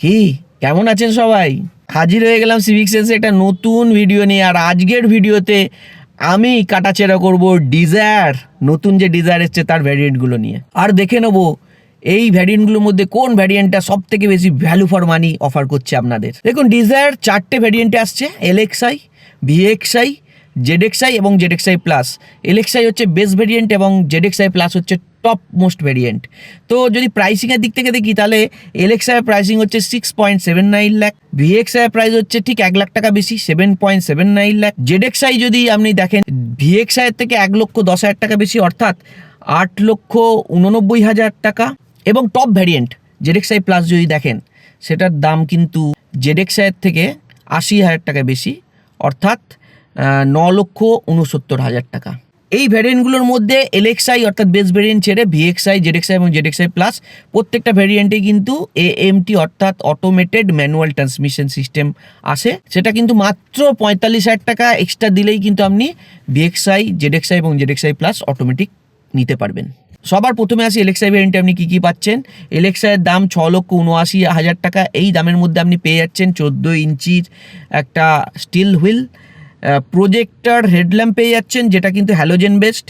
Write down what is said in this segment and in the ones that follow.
কি কেমন আছেন সবাই? হাজির হয়ে গেলাম সিভিক সেন্সে একটা নতুন ভিডিও নিয়ে। আর আজকের ভিডিওতে আমি কাটাছেড়া করব ডিজায়ার, নতুন যে ডিজায়ার এসছে তার ভ্যারিয়েন্টগুলো নিয়ে। আর দেখে নেব এই ভ্যারিয়েন্টগুলোর মধ্যে কোন ভ্যারিয়েন্টটা সব থেকে বেশি ভ্যালু ফর মানি অফার করছে আপনাদের। দেখুন, ডিজায়ার 4টে ভ্যারিয়েন্টে আসছে: এলএক্সআই, ভিএক্সআই, জেডএক্সআই এবং জেডএক্সআই প্লাস। এলএক্সআই হচ্ছে বেস ভ্যারিয়েন্ট এবং জেডএক্সআই প্লাস হচ্ছে টপ মোস্ট ভ্যারিয়েন্ট। তো যদি প্রাইসিংয়ের দিক থেকে দেখি তাহলে এলএক্সআই প্রাইসিং হচ্ছে 6.79 লাখ, ভিএক্সআই প্রাইস হচ্ছে ঠিক 1 লাখ টাকা বেশি, 7.79 লাখ। জেডএক্সআই যদি আপনি দেখেন ভিএক্সআই এর থেকে 1,10,000 টাকা বেশি, অর্থাৎ 8,89,000 টাকা। এবং টপ ভ্যারিয়েন্ট জেডএক্সআই প্লাস যদি দেখেন সেটার দাম কিন্তু জেডএক্সআই এর থেকে 80,000 টাকা বেশি, অর্থাৎ 9,69,000 টাকা। এই ভ্যারিয়েন্টগুলোর মধ্যে এলএক্সআই অর্থাৎ বেস ভ্যারিয়েন্ট ছেড়ে ভিএক্সআই, জেডএক্সআই এবং জেডএক্সআই প্লাস প্রত্যেকটা ভ্যারিয়েন্টে কিন্তু এএমটি অর্থাৎ অটোমেটেড ম্যানুয়াল ট্রান্সমিশন সিস্টেম আসে। সেটা কিন্তু মাত্র 45,000 টাকা এক্সট্রা দিলেই কিন্তু আপনি ভিএক্সআই, জেডএক্সআই এবং জেডএক্সআই প্লাস অটোমেটিক নিতে পারবেন। সবার প্রথমে আসি এলএক্সআই ভ্যারিয়েন্টে আপনি কী কী পাচ্ছেন। এলএক্সআইয়ের দাম 6,79,000 টাকা। এই দামের মধ্যে আপনি পেয়ে যাচ্ছেন 14 ইঞ্চির একটা স্টিল হুইল, প্রজেক্টর হেডল্যাম্প পেয়ে যাচ্ছেন যেটা কিন্তু হ্যালোজেন বেসড,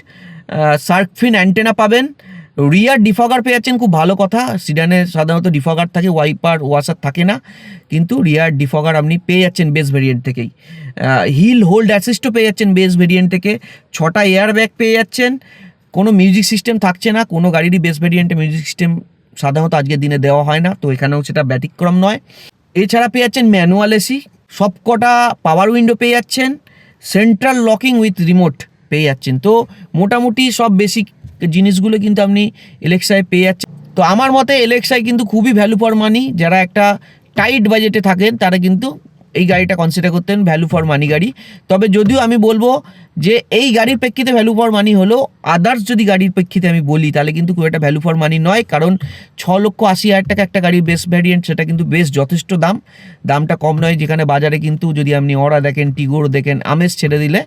শার্কফিন অ্যান্টেনা পাবেন, রিয়ার ডিফগার পেয়ে যাচ্ছেন, খুব ভালো কথা। সিডানে সাধারণত ডিফগার থাকে, ওয়াইপার ওয়াশার থাকে না, কিন্তু রিয়ার ডিফগার আপনি পেয়ে যাচ্ছেন বেস ভেরিয়েন্ট থেকেই। হিল হোল্ড অ্যাসিস্টও পেয়ে যাচ্ছেন বেস ভেরিয়েন্ট থেকে। 6টা এয়ার ব্যাগ পেয়ে যাচ্ছেন। কোনো মিউজিক সিস্টেম থাকছে না, কোনো গাড়িরই বেস ভেরিয়েন্টে মিউজিক সিস্টেম সাধারণত আজকের দিনে দেওয়া হয় না, তো এখানেও সেটা ব্যতিক্রম নয়। এছাড়া পেয়ে যাচ্ছেন ম্যানুয়াল এসি, সবকটা পাওয়ার উইন্ডো পেয়ে যাচ্ছেন, সেন্ট্রাল লকিং উইথ রিমোট পেয়ে যাচ্ছেন। তো মোটামুটি সব বেসিক জিনিসগুলো কিন্তু আপনি এলএক্সআই পেয়ে যাচ্ছেন। তো আমার মতে এলএক্সআই কিন্তু খুবই ভ্যালু ফর মানি। যারা একটা টাইট বাজেটে থাকেন তারা কিন্তু এই গাড়িটা কনসিডার করতেন ভ্যালু ফর মানি গাড়ি। তবে যদিও আমি বলবো যে এই গাড়ির প্রেক্ষিতে ভ্যালু ফর মানি হলো, আদার্স যদি গাড়ির প্রেক্ষিতে আমি বলি তাহলে কিন্তু খুব একটা ভ্যালু ফর মানি নয়, কারণ 6,80,000 টাকা একটা গাড়ির বেস ভ্যারিয়েন্ট, সেটা কিন্তু বেশ যথেষ্ট দামটা কম নয়। যেখানে বাজারে কিন্তু যদি আপনি অরা দেখেন, টিগোর দেখেন, আমেজ ছেড়ে দিলে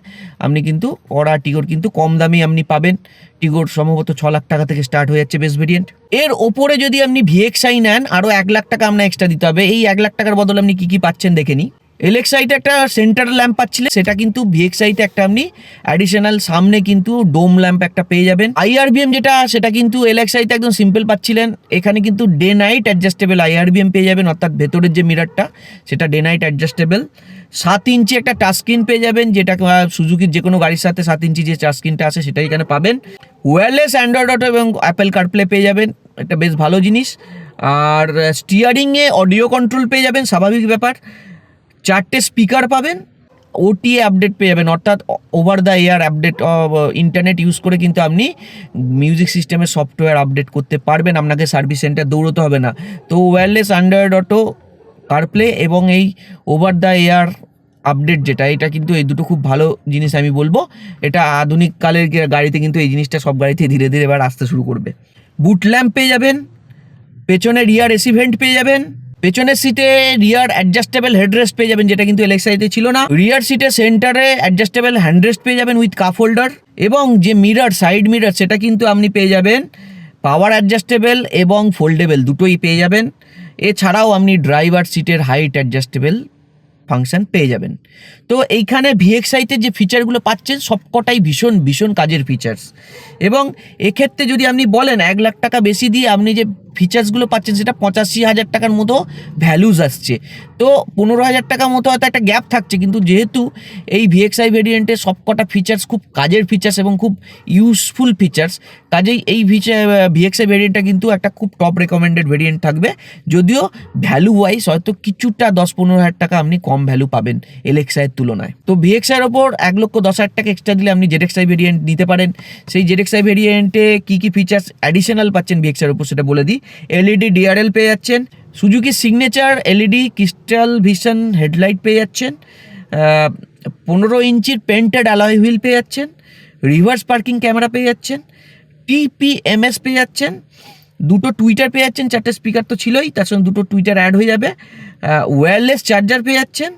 আপনি কিন্তু অরা টিগোর কিন্তু কম দামেই আপনি পাবেন। টিগোর সম্ভবত 6 লাখ টাকা থেকে স্টার্ট হয়ে যাচ্ছে বেস ভেরিয়েন্ট। এর ওপরে যদি আপনি ভিএক্সআই নেন আরও 1 লাখ টাকা আপনার এক্সট্রা দিতে হবে। এই 1 লাখ টাকার বদলে আপনি কী কী পাচ্ছেন দেখে নিই। এলএক্সআইতে একটা সেন্টার ল্যাম্প পাচ্ছিলেন, সেটা কিন্তু ভিএক্সআইতে একটা আপনি অ্যাডিশনাল সামনে কিন্তু ডোম ল্যাম্প একটা পেয়ে যাবেন। আইআরবিএম যেটা সেটা কিন্তু এলএক্সআইতে একদম সিম্পল পাচ্ছিলেন, এখানে কিন্তু ডে নাইট অ্যাডজাস্টেবল আইআরবিএম পেয়ে যাবেন, অর্থাৎ ভেতরের যে মিরারটা সেটা ডে নাইট অ্যাডজাস্টেবল। 7 ইঞ্চি একটা টাচ স্ক্রিন পেয়ে যাবেন, যেটা সুজুকির যে কোনো গাড়ির সাথে 7 ইঞ্চি যে টাচ স্ক্রিনটা আছে সেটাই এখানে পাবেন। ওয়্যারলেস অ্যান্ড্রয়েড অটো এবং অ্যাপেল কারপ্লে পেয়ে যাবেন, এটা বেশ ভালো জিনিস। আর স্টিয়ারিংয়ে অডিও কন্ট্রোল পেয়ে যাবেন, স্বাভাবিক ব্যাপার। 4টে স্পিকার পাবেন, ওটিএ আপডেট পেয়ে যাবেন, অর্থাৎ over the air update, internet use করে কিন্তু আপনি মিউজিক সিস্টেমের সফটওয়্যার আপডেট করতে পারবেন, আপনাকে সার্ভিস সেন্টার দৌড়তে হবে না। তো ওয়্যারলেস অ্যান্ড্রয়েড অটো, কারপ্লে এবং এই ওভার দ্য এয়ার আপডেট যেটা, এটা কিন্তু এই দুটো খুব ভালো জিনিস আমি বলবো। এটা আধুনিক কালের গাড়িতে কিন্তু এই জিনিসটা সব গাড়িতে ধীরে ধীরে এবার আসতে শুরু করবে। বুট ল্যাম্প পেয়ে যাবেন, পেছনে রিয়ার এসি ভেন্ট পেয়ে যাবেন, পেছনের সিটে রিয়ার অ্যাডজাস্টেবল হেডরেস্ট পেয়ে যাবেন, যেটা কিন্তু এলএক্সআইতে ছিল না। রিয়ার সিটে সেন্টারে অ্যাডজাস্টেবল হ্যান্ডরেস্ট পেয়ে যাবেন উইথ কাপ হোল্ডার, এবং যে মিরর, সাইড মিরর, সেটা কিন্তু আপনি পেয়ে যাবেন পাওয়ার অ্যাডজাস্টেবল এবং ফোল্ডেবল দুটোই পেয়ে যাবেন। এছাড়াও আপনি ড্রাইভার সিটের হাইট অ্যাডজাস্টেবল ফাংশন পেয়ে যাবেন। তো এইখানে ভিএক্সআইতে যে ফিচারগুলো পাচ্ছেন সবকটাই ভীষণ ভীষণ কাজের ফিচার্স। এবং এক্ষেত্রে যদি আপনি বলেন 1 লাখ টাকা বেশি দিয়ে আপনি যে ফিচার্সগুলো পাচ্ছেন সেটা 85,000 টাকার মতো ভ্যালুজ আসছে। তো 15,000 টাকার মতো হয়তো একটা গ্যাপ থাকছে, কিন্তু যেহেতু এই ভিএক্সআই ভেরিয়েন্টে সবকটা ফিচার্স খুব কাজের ফিচার্স এবং খুব ইউজফুল ফিচার্স, কাজেই এই ভিএক্সআই ভেরিয়েন্টটা কিন্তু একটা খুব টপ রেকমেন্ডেড ভেরিয়েন্ট থাকবে। যদিও ভ্যালু ওয়াইজ হয়তো কিছুটা 10-15,000 টাকা আপনি কম ভ্যালু পাবেন এলএক্সআইয়ের তুলনায়। তো ভিএক্সআইয়ের ওপর 1,10,000 টাকা এক্সট্রা দিলে আপনি জেডএক্সআই ভেরিয়েন্ট নিতে পারেন। সেই জেডএক্সআই ভেরিয়েন্টে কী কী ফিচার্স অ্যাডিশনাল পাচ্ছেন ভিএক্সআইয়ের ওপর সেটা বলে দিই। এলইডি ডিআরএল পেয়ে যাচ্ছেন, Suzuki signature LED crystal vision headlight পেয়ে যাচ্ছেন, 15 ইঞ্চির পেন্টেড অ্যালয় হুইল পেয়ে যাচ্ছেন, রিভার্স পার্কিং ক্যামেরা পেয়ে যাচ্ছেন, টিপিএমএস পেয়ে যাচ্ছেন, 2টো টুইটার পেয়ে যাচ্ছেন, 4টে স্পিকার তো ছিলই, তার সঙ্গে 2টো টুইটার অ্যাড হয়ে যাবে, ওয়্যারলেস চার্জার পেয়ে যাচ্ছেন,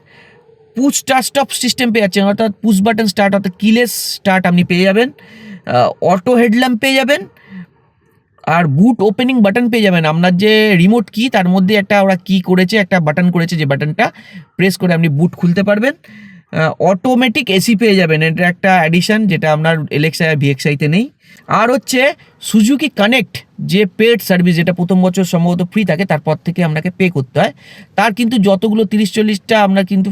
পুশ স্টার্ট স্টপ সিস্টেম পেয়ে যাচ্ছেন, অর্থাৎ পুশ বাটন স্টার্ট অর্থাৎ কিলেস স্টার্ট আপনি পেয়ে যাবেন, অটো হেডল্যাম্প পেয়ে যাবেন, আর বুট ওপেনিং বাটন পেয়ে যাবেন। আপনার যে রিমোট কি তার মধ্যে একটা ওরা কি করেছে, একটা বাটন করেছে, যে বাটনটা প্রেস করে আপনি বুট খুলতে পারবেন। অটোমেটিক এসি পেয়ে যাবেন, এটা একটা অ্যাডিশন যেটা আপনার এলেক্সা ভিএক্সআইতে নেই। আর হচ্ছে সুজুকি কানেক্ট যে পেড সার্ভিস, যেটা প্রথম বছর সম্ভবত ফ্রি থাকে, তারপর থেকে আপনাকে পে করতে হয়। তার কিন্তু যতগুলো 30-40টা আপনার কিন্তু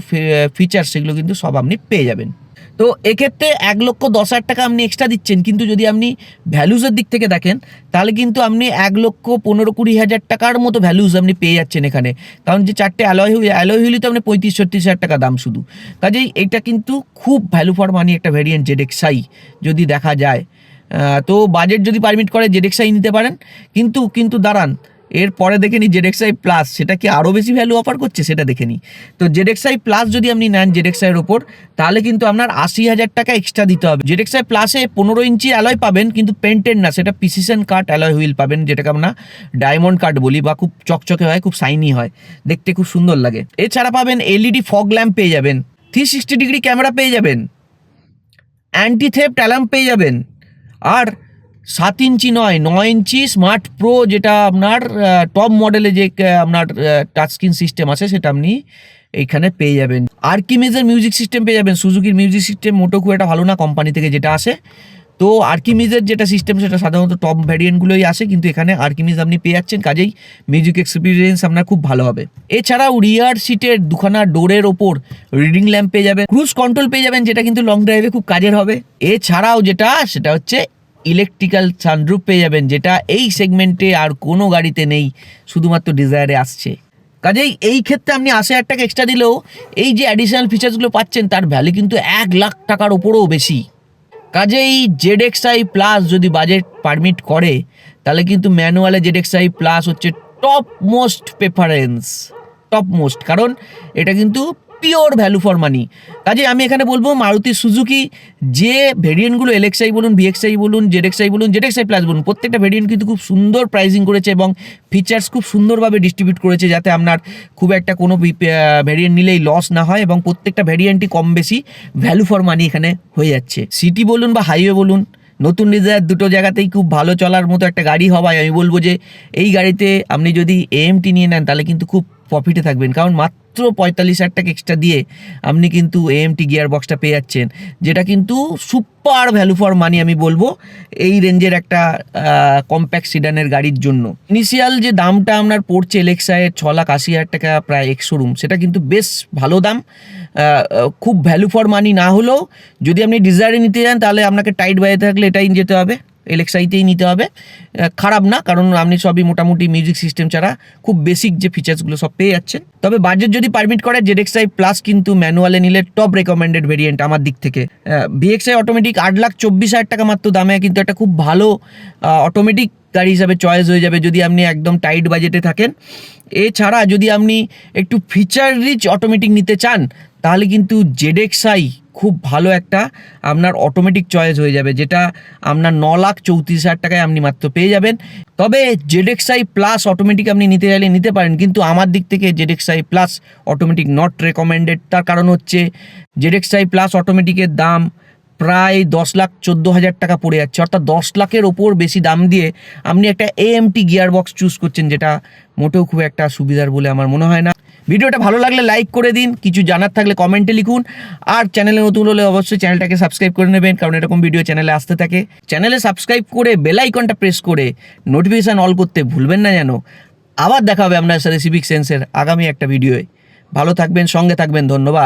ফিচার, সেগুলো কিন্তু সব আপনি পেয়ে যাবেন। তো এক্ষেত্রে 1,10,000 টাকা আপনি এক্সট্রা দিচ্ছেন, কিন্তু যদি আপনি ভ্যালুজের দিক থেকে দেখেন তাহলে কিন্তু আপনি 1,15,20,000 টাকার মতো ভ্যালুজ আপনি পেয়ে যাচ্ছেন এখানে। কারণ যে 4টে অ্যালয় হুইলই তো আপনি 35-36,000 টাকা দাম শুধু। কাজেই এটা কিন্তু খুব ভ্যালু ফর মানি একটা ভ্যারিয়েন্ট ZXi যদি দেখা যায়। তো বাজেট যদি পারমিট করে ZXi নিতে পারেন, কিন্তু দাঁড়ান, এরপরে দেখে নিই ZXi প্লাস, সেটা কি আরও বেশি ভ্যালু অফার করছে সেটা দেখে নিই। তো ZXi প্লাস যদি আপনি নেন ZXiর ওপর, তাহলে কিন্তু আপনার 80,000 টাকা এক্সট্রা দিতে হবে। ZXi প্লাসে 15 ইঞ্চি অ্যালয় পাবেন, কিন্তু পেন্টেড না, সেটা প্রিসিশন কাট অ্যালয় হুইল পাবেন, যেটাকে আমরা ডায়মন্ড কাট বলি, বা খুব চকচকে হয়, খুব শাইনি হয়, দেখতে খুব সুন্দর লাগে। এছাড়া পাবেন LED ফগ ল্যাম্প পেয়ে যাবেন, 360 ডিগ্রি ক্যামেরা পেয়ে যাবেন, অ্যান্টি থেফট অ্যালার্ম পেয়ে যাবেন, আর 7 ইঞ্চি নয় 9 ইঞ্চি স্মার্ট প্রো, যেটা আপনার টপ মডেলে যে আপনার টাচ স্ক্রিন সিস্টেম আছে সেটা আপনি এইখানে পেয়ে যাবেন। আর্কিমিজের মিউজিক সিস্টেম পেয়ে যাবেন। সুজুকির মিউজিক সিস্টেম মোটো খুব একটা ভালো না কোম্পানি থেকে যেটা আসে, তো আর্কিমিজের যেটা সিস্টেম সেটা সাধারণত টপ ভ্যারিয়েন্টগুলোই আসে, কিন্তু এখানে আর্কিমিজ আপনি পেয়ে যাচ্ছেন, কাজেই মিউজিক এক্সপিরিয়েন্স আপনার খুব ভালো হবে। এছাড়াও রিয়ার সিটের দুখানা ডোরের ওপর রিডিং ল্যাম্প পেয়ে যাবেন, ক্রুজ কন্ট্রোল পেয়ে যাবেন, যেটা কিন্তু লং ড্রাইভে খুব কাজের হবে। এছাড়াও সেটা হচ্ছে ইলেকট্রিক্যাল সানরুফ পেয়ে যাবেন, যেটা এই সেগমেন্টে আর কোনো গাড়িতে নেই, শুধুমাত্র ডিজায়ারে আসছে। কাজেই এই ক্ষেত্রে আপনি 80,000 টাকা এক্সট্রা দিলেও এই যে অ্যাডিশনাল ফিচার্সগুলো পাচ্ছেন তার ভ্যালু কিন্তু 1 লাখ টাকার ওপরেও বেশি। কাজেই ZXi প্লাস যদি বাজেট পারমিট করে, তাহলে কিন্তু ম্যানুয়ালে ZXi প্লাস হচ্ছে টপ মোস্ট, কারণ এটা কিন্তু পিওর ভ্যালু ফর মানি। কাজে আমি এখানে বলবো মারুতি সুজুকি যে ভেরিয়েন্টগুলো এলএক্সআই বলুন, ভিএক্সআই বলুন, ZXi বলুন, ZXi প্লাস বলুন, প্রত্যেকটা ভেরিয়েন্ট কিন্তু খুব সুন্দর প্রাইসিং করেছে এবং ফিচার্স খুব সুন্দরভাবে ডিস্ট্রিবিউট করেছে, যাতে আপনার খুব একটা কোনো ভেরিয়েন্ট নিলেই লস না হয়, এবং প্রত্যেকটা ভেরিয়েন্টই কম বেশি ভ্যালু ফর মানি এখানে হয়ে যাচ্ছে। সিটি বলুন বা হাইওয়ে বলুন, নতুন ডিজায়ার দুটো জায়গাতেই খুব ভালো চলার মতো একটা গাড়ি হওয়ায় আমি বলবো যে এই গাড়িতে আপনি যদি AMT নিয়ে নেন তাহলে কিন্তু খুব প্রফিটে থাকবেন, কারণ মাত্র 45,000 টাকা এক্সট্রা দিয়ে আপনি কিন্তু AMT গিয়ার বক্সটা পেয়ে যাচ্ছেন, যেটা কিন্তু সুপার ভ্যালু ফর মানি আমি বলবো এই রেঞ্জের একটা কম্প্যাক্ট সিডানের গাড়ির জন্য। ইনিশিয়াল যে দামটা আপনার পড়ছে এলেক্সায়ের 6,80,000 টাকা প্রায় এক্স-শোরুম, সেটা কিন্তু বেশ ভালো দাম, খুব ভ্যালু ফর মানি না হলেও যদি আপনি ডিজায়ারে নিতে যান তাহলে আপনাকে টাইট বাজেতে থাকলে এটাই যেতে হবে, এলেক্সাইতেই নিতে হবে। খারাপ না, কারণ আপনি সবই মোটামুটি মিউজিক সিস্টেম ছাড়া খুব বেসিক যে ফিচার্সগুলো সব পেয়ে যাচ্ছেন। তবে বাজেট যদি পারমিট করে ZXi প্লাস কিন্তু ম্যানুয়ালে নিলে টপ রেকমেন্ডেড ভেরিয়েন্ট আমার দিক থেকে। VXi অটোমেটিক 8,24,000 টাকা মাত্র দামে কিন্তু একটা খুব ভালো অটোমেটিক গাড়ি হিসাবে চয়েস হয়ে যাবে যদি আপনি একদম টাইট বাজেটে থাকেন। এছাড়া যদি আপনি একটু ফিচার রিচ অটোমেটিক নিতে চান তাহলে কিন্তু ZXi খুব ভালো একটা আপনার অটোমেটিক চয়েস হয়ে যাবে, যেটা আপনার 9,34,000 টাকায় আপনি মাত্র পেয়ে যাবেন। তবে ZXi প্লাস অটোমেটিক আপনি নিতে চাইলে নিতে পারেন, কিন্তু আমার দিক থেকে ZXi plus automatic not recommended. তার কারণ হচ্ছে ZXi প্লাস অটোমেটিকের দাম প্রায় 10,14,000 টাকা পড়ে যাচ্ছে, অর্থাৎ 10 লাখের ওপর বেশি দাম দিয়ে আপনি একটা AMT গিয়ার বক্স চুজ করছেন, যেটা মোটেও খুব একটা সুবিধার বলে আমার মনে হয় না। ভিডিওটা ভালো লাগলে লাইক করে দিন, কিছু জানার থাকলে কমেন্টে লিখুন, আর চ্যানেলে নতুন হলে অবশ্যই চ্যানেলটাকে সাবস্ক্রাইব করে নেবেন, কারণ এরকম ভিডিও চ্যানেলে আসতে থাকে। চ্যানেলে সাবস্ক্রাইব করে বেল আইকনটা প্রেস করে নোটিফিকেশান অল করতে ভুলবেন না যেন। আবার দেখা হবে আপনার সাথে সিভিক সেন্সের আগামী একটা ভিডিওয়ে। ভালো থাকবেন, সঙ্গে থাকবেন, ধন্যবাদ।